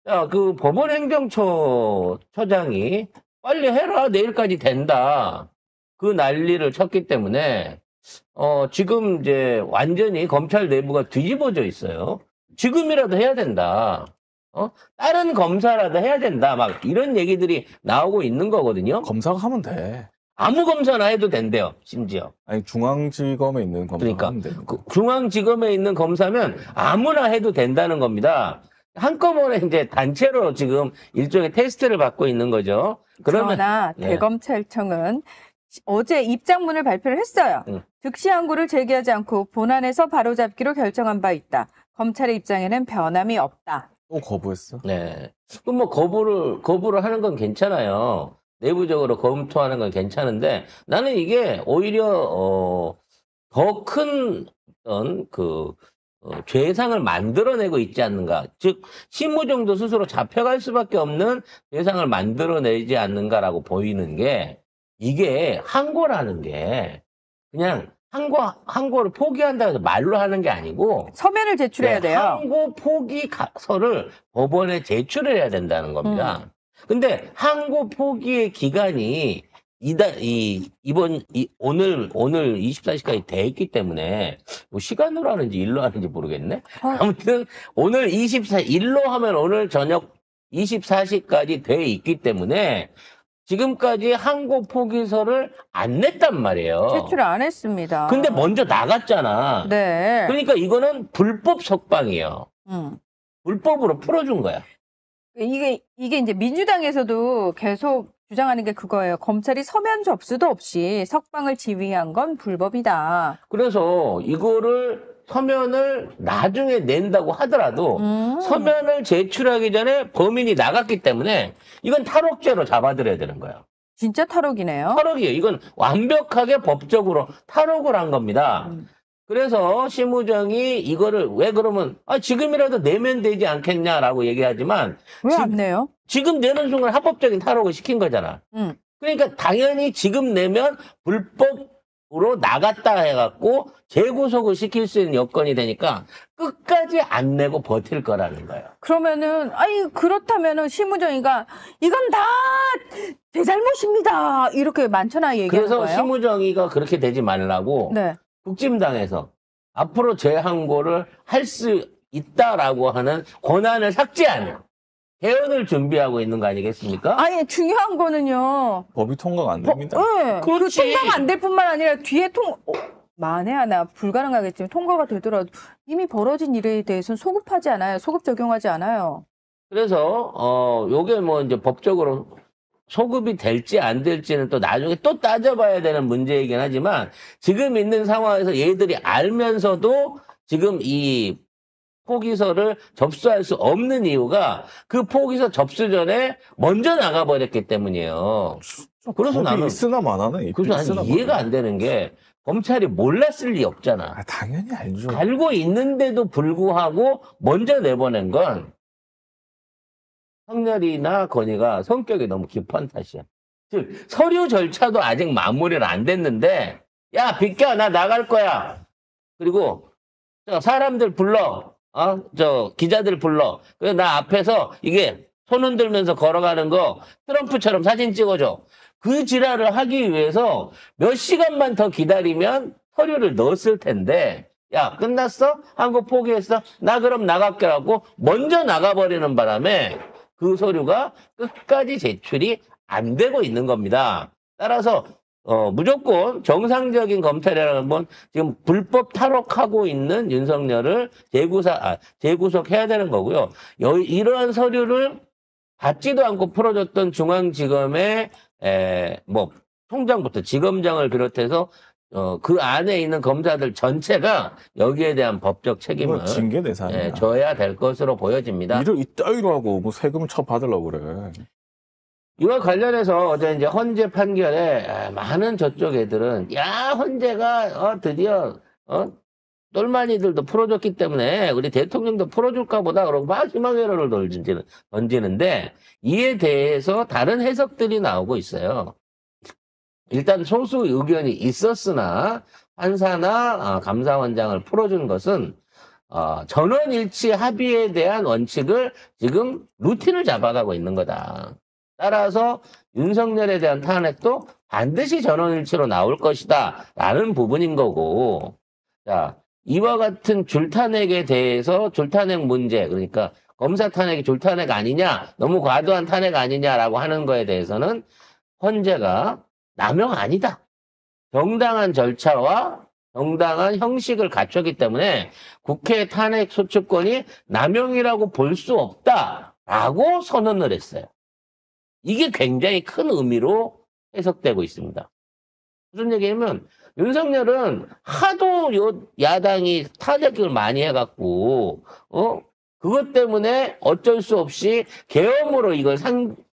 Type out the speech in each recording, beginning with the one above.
야, 그 법원행정처장이 빨리 해라. 내일까지 된다. 그 난리를 쳤기 때문에, 지금 이제 완전히 검찰 내부가 뒤집어져 있어요. 지금이라도 해야 된다. 다른 검사라도 해야 된다. 막 이런 얘기들이 나오고 있는 거거든요. 검사가 하면 돼. 아무 검사나 해도 된대요, 심지어. 아니, 중앙지검에 있는 검사가 그러니까 하면 됩니다. 중앙지검에 있는 검사면 아무나 해도 된다는 겁니다. 한꺼번에 이제 단체로 지금 일종의 테스트를 받고 있는 거죠. 그러나 네. 대검찰청은 어제 입장문을 발표를 했어요. 즉시 항고를 제기하지 않고 본안에서 바로잡기로 결정한 바 있다. 검찰의 입장에는 변함이 없다. 또 거부했어? 네. 그럼 뭐 거부를 하는 건 괜찮아요. 내부적으로 검토하는 건 괜찮은데 나는 이게 오히려 더 큰 어떤 죄상을 만들어내고 있지 않는가. 즉 심우정도 스스로 잡혀갈 수밖에 없는 죄상을 만들어내지 않는가라고 보이는 게 이게 항고라는 게 그냥 항고를 포기한다고 해서 말로 하는 게 아니고 서면을 제출해야 돼요. 항고 포기서를 법원에 제출해야 된다는 겁니다. 근데 항고 포기의 기간이 오늘 24시까지 돼 있기 때문에 뭐 시간으로 하는지 일로 하는지 모르겠네. 아무튼 오늘 일로 하면 오늘 저녁 24시까지 돼 있기 때문에 지금까지 항고 포기서를 안 냈단 말이에요. 제출 안 했습니다. 근데 먼저 나갔잖아. 네. 그러니까 이거는 불법 석방이에요. 불법으로 풀어준 거야. 이게 이제 민주당에서도 계속 주장하는 게 그거예요. 검찰이 서면 접수도 없이 석방을 지휘한 건 불법이다. 그래서 이거를 서면을 나중에 낸다고 하더라도 서면을 제출하기 전에 범인이 나갔기 때문에 이건 탈옥죄로 잡아들여야 되는 거예요. 진짜 탈옥이네요. 탈옥이에요. 이건 완벽하게 법적으로 탈옥을 한 겁니다. 그래서 심우정이 이거를 왜 그러면 지금이라도 내면 되지 않겠냐라고 얘기하지만 왜 안 내요? 지금 내는 순간 합법적인 탈옥을 시킨 거잖아. 그러니까 당연히 지금 내면 불법으로 나갔다 해갖고 재구속을 시킬 수 있는 여건이 되니까 끝까지 안 내고 버틸 거라는 거예요. 그러면은 그렇다면은 심우정이가 이건 다 제 잘못입니다. 이렇게 많잖아 얘기하는 그래서 거예요. 심우정이가 그렇게 되지 말라고 네. 국짐당에서 앞으로 재항고를 할 수 있다라고 하는 권한을 삭제하는 개헌을 준비하고 있는 거 아니겠습니까? 아니 중요한 거는요. 법이 통과가 안 됩니다. 네. 그 그렇지. 통과가 안 될 뿐만 아니라 뒤에 만에 하나 불가능하겠지만 통과가 되더라도 이미 벌어진 일에 대해서는 소급하지 않아요. 소급 적용하지 않아요. 그래서 요게 뭐 이제 법적으로 소급이 될지 안 될지는 또 나중에 또 따져봐야 되는 문제이긴 하지만 지금 있는 상황에서 얘들이 알면서도 지금 이 포기서를 접수할 수 없는 이유가 그 포기서 접수 전에 먼저 나가버렸기 때문이에요. 그래서 나는 있으나 마나는 그래서 나는 이해가 안 되는 게 검찰이 몰랐을 리 없잖아. 당연히 알죠. 알고 있는데도 불구하고 먼저 내보낸 건 성렬이나 건이가 성격이 너무 깊은 탓이야. 즉 서류 절차도 아직 마무리를 안 됐는데 야 비켜 나 나갈 거야. 그리고 사람들 불러. 기자들 불러. 그래서 나 앞에서 이게 손 흔들면서 걸어가는 거 트럼프처럼 사진 찍어줘. 그 지랄을 하기 위해서 몇 시간만 더 기다리면 서류를 넣었을 텐데 야 끝났어? 항고 포기했어? 나 그럼 나갈게라고 먼저 나가버리는 바람에 그 서류가 끝까지 제출이 안 되고 있는 겁니다. 따라서 무조건 정상적인 검찰이라는 건 지금 불법 탈옥하고 있는 윤석열을 재구속해야 되는 거고요. 이러한 서류를 받지도 않고 풀어줬던 중앙지검의 뭐 총장부터 지검장을 비롯해서 그 안에 있는 검사들 전체가 여기에 대한 법적 책임을 징계 대상이야. 져야 될 것으로 보여집니다. 일을 이따위로 하고 뭐 세금을 쳐받으려고 그래. 이와 관련해서 어제 이제 헌재 판결에 많은 저쪽 애들은 야 헌재가 드디어 똘마니들도 풀어줬기 때문에 우리 대통령도 풀어줄까 보다 그러고 막 희망회로를 던지는데 이에 대해서 다른 해석들이 나오고 있어요. 일단 소수 의견이 있었으나 판사나 감사원장을 풀어준 것은 전원일치 합의에 대한 원칙을 지금 루틴을 잡아가고 있는 거다. 따라서 윤석열에 대한 탄핵도 반드시 전원일치로 나올 것이다 라는 부분인 거고, 자, 이와 같은 줄탄핵에 대해서 줄탄핵 문제, 그러니까 검사 탄핵이 줄탄핵 아니냐, 너무 과도한 탄핵 아니냐라고 하는 거에 대해서는 헌재가 남용 아니다. 정당한 절차와 정당한 형식을 갖췄기 때문에 국회 탄핵 소추권이 남용이라고 볼 수 없다라고 선언을 했어요. 이게 굉장히 큰 의미로 해석되고 있습니다. 무슨 얘기냐면 윤석열은 하도 야당이 탄핵을 많이 해갖고 그것 때문에 어쩔 수 없이 계엄으로 이걸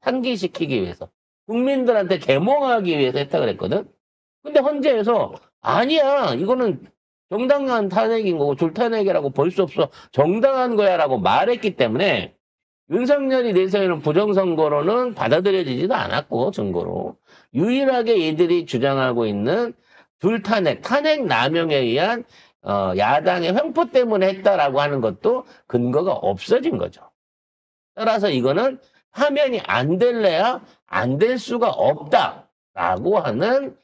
상기시키기 위해서 국민들한테 계몽하기 위해서 했다고 그랬거든. 근데 헌재에서 아니야, 이거는 정당한 탄핵인 거고 줄탄핵이라고 볼 수 없어, 정당한 거야 라고 말했기 때문에 윤석열이 내세우는 부정선거로는 받아들여지지도 않았고, 증거로 유일하게 이들이 주장하고 있는 줄탄핵, 탄핵 남용에 의한 야당의 횡포 때문에 했다라고 하는 것도 근거가 없어진 거죠. 따라서 이거는 하면이 안 될래야 안 될 수가 없다라고 하는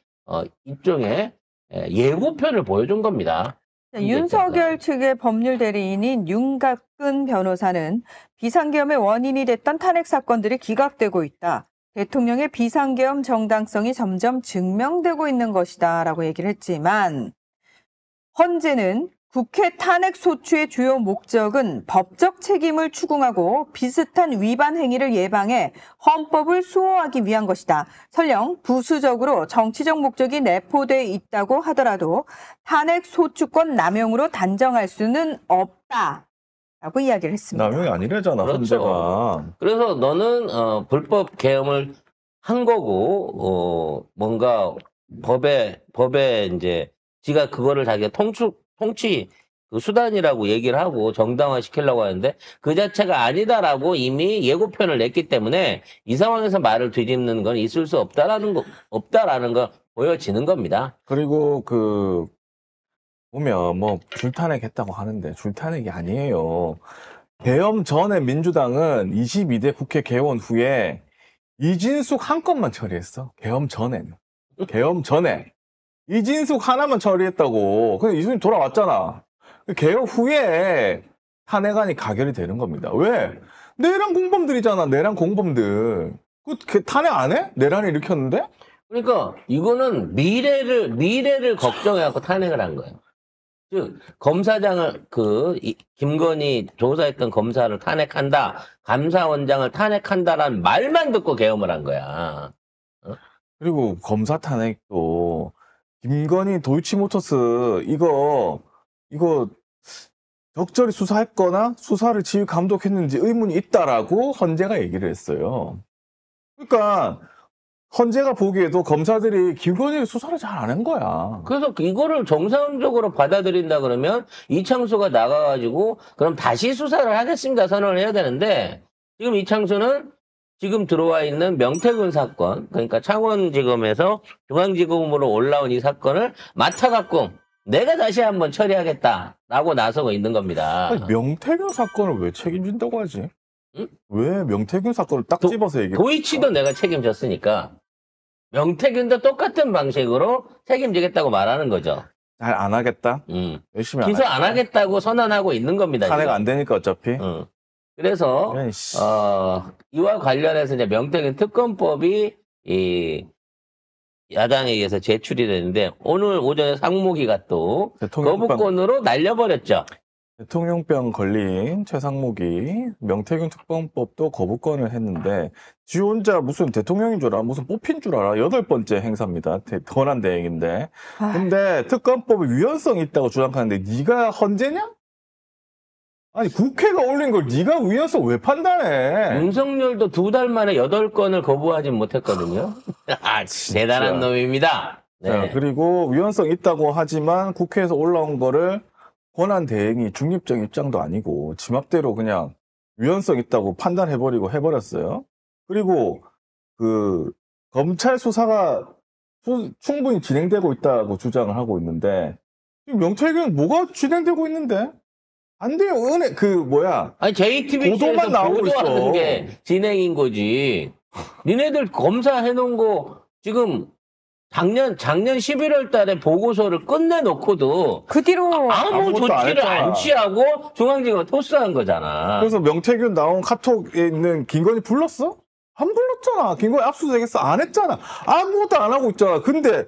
일종의 예고편을 보여준 겁니다. 윤석열 측의 법률 대리인인 윤갑근 변호사는 비상계엄의 원인이 됐던 탄핵 사건들이 기각되고 있다. 대통령의 비상계엄 정당성이 점점 증명되고 있는 것이다 라고 얘기를 했지만, 헌재는 국회 탄핵 소추의 주요 목적은 법적 책임을 추궁하고 비슷한 위반 행위를 예방해 헌법을 수호하기 위한 것이다. 설령 부수적으로 정치적 목적이 내포돼 있다고 하더라도 탄핵 소추권 남용으로 단정할 수는 없다라고 이야기를 했습니다. 남용이 아니래잖아, 그렇죠. 헌재가. 그래서 너는 불법 계엄을 한 거고 뭔가 법에 이제 지가 그거를 자기가 통치 그 수단이라고 얘기를 하고 정당화 시키려고 하는데 그 자체가 아니다라고 이미 예고편을 냈기 때문에 이 상황에서 말을 뒤집는 건 있을 수 없다라는 거 보여지는 겁니다. 그리고 보면 뭐 줄탄핵 했다고 하는데 줄탄핵이 아니에요. 계엄 전에 민주당은 22대 국회 개원 후에 이진숙 한 건만 처리했어. 계엄 전에는. 계엄 전에. 이진숙 하나만 처리했다고. 근데 이준이 돌아왔잖아. 개혁 후에 탄핵안이 가결이 되는 겁니다. 왜? 내란 공범들이잖아. 내란 공범들. 그 탄핵 안 해? 내란을 일으켰는데? 그러니까 이거는 미래를 걱정해갖고 탄핵을 한 거예요. 즉 검사장을 김건희 조사했던 검사를 탄핵한다, 감사원장을 탄핵한다라는 말만 듣고 계엄을 한 거야. 그리고 검사 탄핵도 김건희 도이치모터스 이거 적절히 수사했거나 수사를 지휘 감독했는지 의문이 있다라고 헌재가 얘기를 했어요. 그러니까 헌재가 보기에도 검사들이 김건희를 수사를 잘 안 한 거야. 그래서 이거를 정상적으로 받아들인다 그러면 이창수가 나가가지고 그럼 다시 수사를 하겠습니다 선언을 해야 되는데, 지금 이창수는 지금 들어와 있는 명태균 사건, 그러니까 창원지검에서 중앙지검으로 올라온 이 사건을 맡아갖고 내가 다시 한번 처리하겠다라고 나서고 있는 겁니다. 아니, 명태균 사건을 왜 책임진다고 하지? 응? 왜 명태균 사건을 딱 집어서 얘기해? 도이치도 내가 책임졌으니까 명태균도 똑같은 방식으로 책임지겠다고 말하는 거죠. 잘 안 하겠다? 열심히 안 기소 하겠다. 안 하겠다고 선언하고 있는 겁니다. 탄핵 지금. 안 되니까 어차피. 그래서 에이씨. 이와 관련해서 이제 명태균 특검법이 이 야당에 의해서 제출이 되는데 오늘 오전에 상무기가 또 거부권으로 날려버렸죠. 대통령병 걸린 최상목이 명태균 특검법도 거부권을 했는데 지 혼자 무슨 대통령인 줄 알아? 무슨 뽑힌 줄 알아? 8번째 행사입니다. 권한대행인데. 근데 특검법이 위헌성이 있다고 주장하는데 네가 헌재냐? 아니 국회가 올린 걸 네가 위헌성 왜 판단해? 윤석열도 2달 만에 8건을 거부하진 못했거든요. 대단한 놈입니다. 네. 자, 그리고 위헌성 있다고 하지만 국회에서 올라온 거를 권한 대행이 중립적 입장도 아니고 지 맘대로 그냥 위헌성 있다고 판단해버리고 해버렸어요. 그리고 검찰 수사가 충분히 진행되고 있다고 주장을 하고 있는데 지금 명태균 뭐가 진행되고 있는데? 안 돼요. 아니, JTBC에서 보도만 나오고 보도하는 있어. 게 진행인 거지. 니네들 검사해놓은 거 지금 작년 11월 달에 보고서를 끝내놓고도 그 뒤로 아무 아무것도 안 조치를 했잖아. 안 취하고 중앙지검에 토스한 거잖아. 그래서 명태균 나온 카톡에 있는 김건희 불렀어? 안 불렀잖아. 김건희 압수수색했어. 안 했잖아. 아무것도 안 하고 있잖아. 근데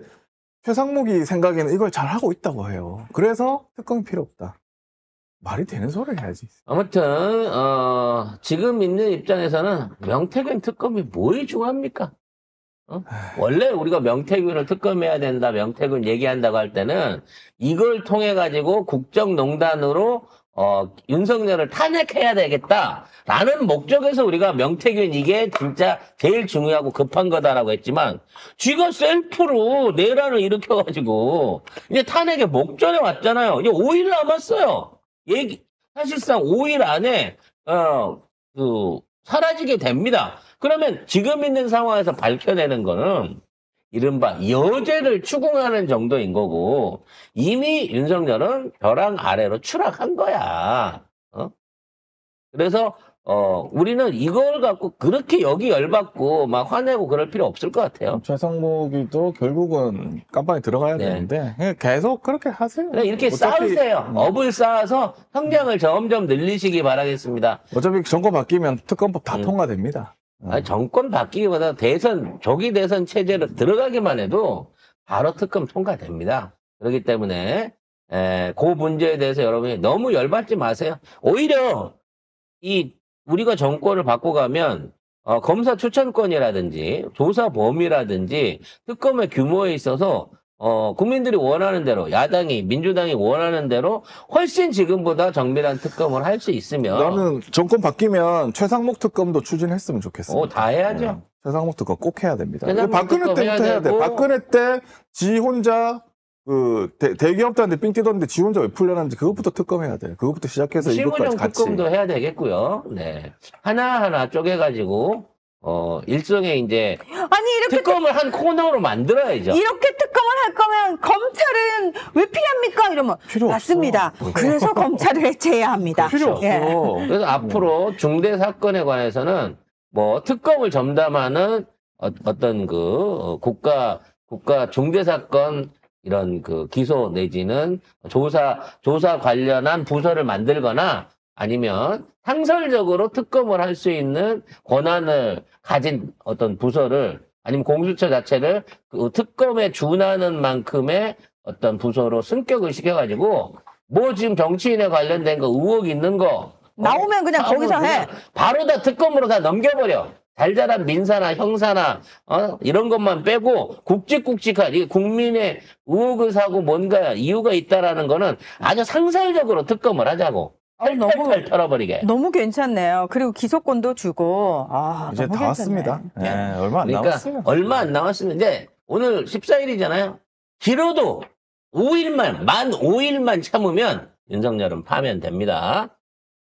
최상목이 생각에는 이걸 잘 하고 있다고 해요. 그래서 특검이 필요 없다. 말이 되는 소리를 해야지. 아무튼 지금 있는 입장에서는 명태균 특검이 뭐에 중요합니까? 원래 우리가 명태균을 특검해야 된다, 명태균 얘기한다고 할 때는 이걸 통해 가지고 국정농단으로 윤석열을 탄핵해야 되겠다라는 목적에서 우리가 명태균 이게 진짜 제일 중요하고 급한 거다라고 했지만 쥐가 셀프로 내란을 일으켜가지고 이제 탄핵의 목전에 왔잖아요. 이제 5일 남았어요. 사실상 5일 안에 사라지게 됩니다. 그러면 지금 있는 상황에서 밝혀내는 거는 이른바 여죄를 추궁하는 정도인 거고 이미 윤석열은 벼랑 아래로 추락한 거야. 그래서 우리는 이걸 갖고 그렇게 여기 열받고 막 화내고 그럴 필요 없을 것 같아요. 최상목이도 결국은 깜빵에 들어가야 네. 되는데 그냥 계속 그렇게 하세요. 그냥 이렇게 어차피- 싸우세요. 업을 쌓아서 성장을 점점 늘리시기 바라겠습니다. 어차피 정권 바뀌면 특검법 다 통과됩니다. 아니, 정권 바뀌기보다 조기 대선 체제로 들어가기만 해도 바로 특검 통과됩니다. 그렇기 때문에 그 문제에 대해서 여러분이 너무 열받지 마세요. 오히려 우리가 정권을 바꿔가면 검사 추천권이라든지 조사 범위라든지 특검의 규모에 있어서 국민들이 원하는 대로 야당이 민주당이 원하는 대로 훨씬 지금보다 정밀한 특검을 할 수 있으면 나는 정권 바뀌면 최상목 특검도 추진했으면 좋겠어. 다 해야죠. 최상목 특검 꼭 해야 됩니다. 최상목 박근혜 특검 때부터 해야 해야 돼. 되고. 박근혜 때 지 혼자 대기업들한테 삥 뜯었는데 지 혼자 왜 풀려났는지 그것부터 특검해야 돼. 그것부터 시작해서 실무용 이것까지 같이. 특검도 해야 되겠고요. 네. 하나하나 쪼개가지고 일종의 이제 아니 이렇게 특검을 한 코너로 만들어야죠. 이렇게 특검을 할 거면 검찰은 왜 필요합니까? 이러면 필요 없어. 맞습니다. 그래서 검찰을 해체해야 합니다. 필요 없어. 예. 그래서 앞으로 중대 사건에 관해서는 뭐 특검을 전담하는 어떤 국가 중대 사건 이런 기소 내지는 조사 관련한 부서를 만들거나 아니면 상설적으로 특검을 할 수 있는 권한을 가진 어떤 부서를 아니면 공수처 자체를 그 특검에 준하는 만큼의 어떤 부서로 승격을 시켜가지고 뭐 지금 정치인에 관련된 거 의혹 있는 거 나오면 그냥 거기서 해. 바로 다 특검으로 다 넘겨버려. 달달한 민사나 형사나 이런 것만 빼고 굵직굵직한 이게 국민의 의혹을 사고 뭔가 이유가 있다라는 거는 아주 상설적으로 특검을 하자고. 탈탈 털어버리게. 너무 괜찮네요. 그리고 기소권도 주고. 이제 너무 다 괜찮네. 왔습니다. 예, 얼마 안 그러니까 남았어요. 얼마 안 남았으면 이제 오늘 14일이잖아요. 길어도 만 5일만 참으면 윤석열은 파면됩니다.